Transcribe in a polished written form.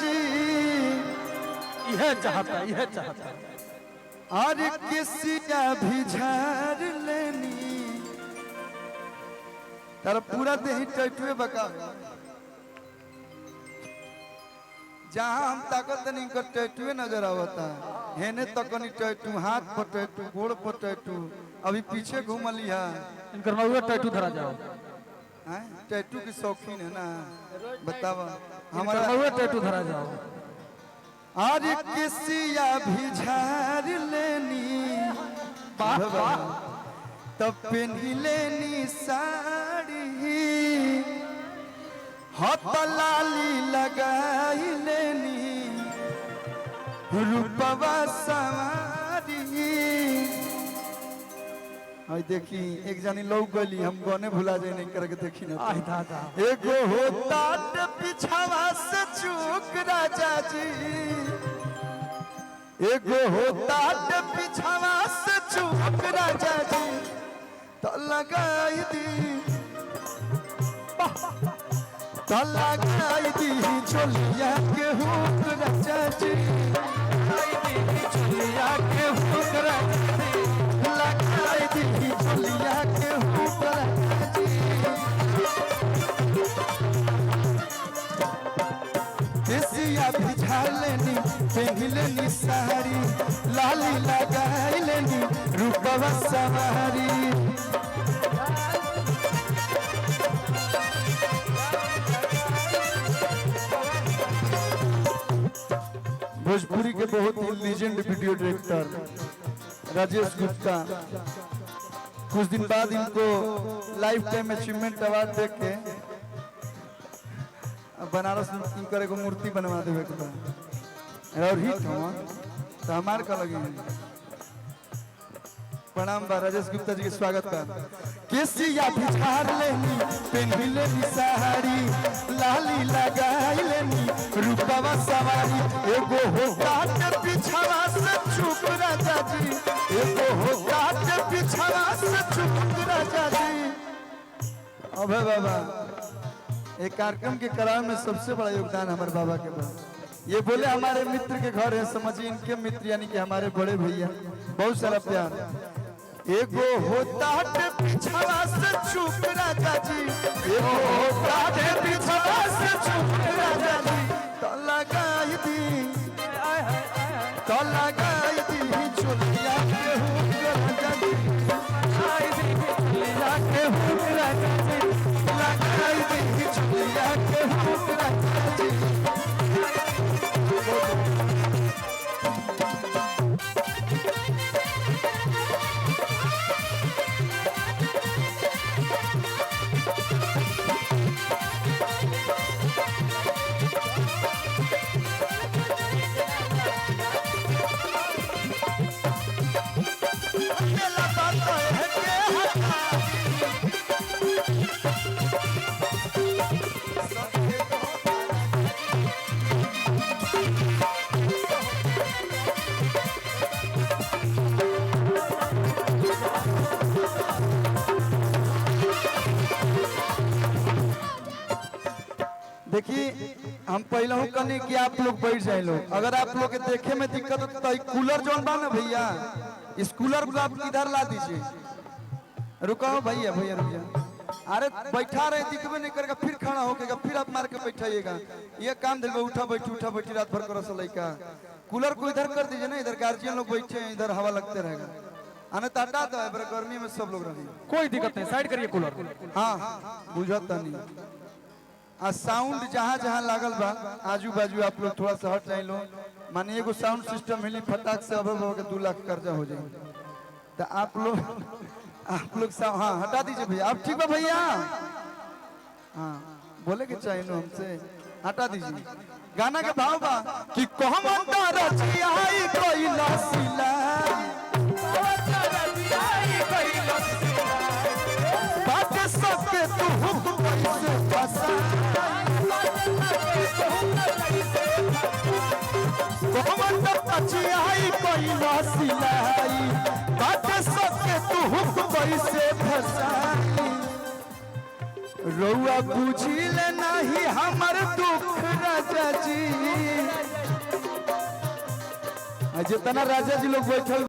जी यह चाहता और किसिया भी झाड़ लेनी तारा पूरा देही टैटुए बका जहाँ हम ताकत नहीं कर टैटुए नजर आवता हेने तकनी टैटू हाथ पर टैटू गोड़ पर टैटू अभी पीछे घूमली है इनकर मौआ टैटू धरा जाओ टैटू की शौकीन है ना बतावा हमारा मौआ टैटू धरा जाओ और किसिया भी झाड़ लेनी तब पहनी लेनी साड़ी हाथ लाली लगाई लेनी रूपवा सवारी आई देखी एक जानी लोग गली हम गने भुला जाए नहीं करके देखी ना एगो होता पिछावा से चूक राजा जी एगो होता पिछावा से चूक राजा जी तो लगाई दी चोलिया के हुक राजा जी चोलिया के हुक राजा जी लगाई दी चोलिया के हुक राजा जी केसिया भिजा लेनी पहन लेनी साड़ी लाली लगाई लेनी रूपवा सवारी भोजपुरी के बहुत ही legend video director Rajesh Gupta कुछ दिन बाद इनको लाइफ टाइम अचीवमेंट अवार्ड दे के बनारस में इनकर एगो मूर्ति बनवा देवे के और हिट हो तो हमार का लगी प्रणाम बा राजेश गुप्ता जी के स्वागत बा केसिया भिजार लेनी पहन लेनी साड़ी लाली लगाई लेनी रूपवा सवारी एगो होता पिछावा से चुप राजा जी एगो होता पिछावा से चुप राजा जी अबे बाबा एक कार्यक्रम के करार में सबसे बड़ा योगदान हमारे बाबा के बा ये बोले हमारे मित्र के घर है समझिए इनके मित्र यानी कि हमारे बड़े भैया बहुत सारा प्यार एगो होता पिछावा से चुप राजा जी एगो होता पिछावा से चुप राजा जी तो लगाई दी चोलिया के हुक राजा जी चोलिया के हुक राजा जी लगाई दी चोलिया के हुक राजा जी देखिए हम पहले हूँ कहनी कि आप लोग बैठ जाए लोग अगर आप लोग के देखे में दिक्कत हो तो कूलर जोन बा ना भैया इस कूलर को आप इधर ला दीजिए रुको भैया भैया रुक जा अरे बैठा रहे दिखबे नहीं करेगा फिर खड़ा होकेगा फिर आप मार के बैठाइएगा ये काम देखो उठा बैठी रात भर करो लड़का कूलर को इधर कर दीजिए ना इधर गार्जियन लोग बैठे हैं इधर हवा लगते रहेगा आने तो हटा दो गर्मी में सब लोग रहे कोई दिक्कत नहीं साइड करिए कूलर हाँ बुझता नहीं आ साउंड जहाँ जहाँ लागल बा आजू बाजू आप लोग थोड़ा सा हट जाए लो मानिए एगो साउंड सिस्टम मिली फटाक से अब 2 लाख कर्जा हो जाए तो आप लोग हाँ हटा दीजिए भैया आप ठीक बा भैया हाँ बोले के चाहिए नो हमसे हटा दीजिए गाना के भाव बा कि सबके तू हुक्म कैसे फसा सिलाई बाटे सबके तू हुक्म कैसे फसाई रउआ बुझिले नहीं हमर दुख राजा राजा जी जितना राजा जी लोग बैठल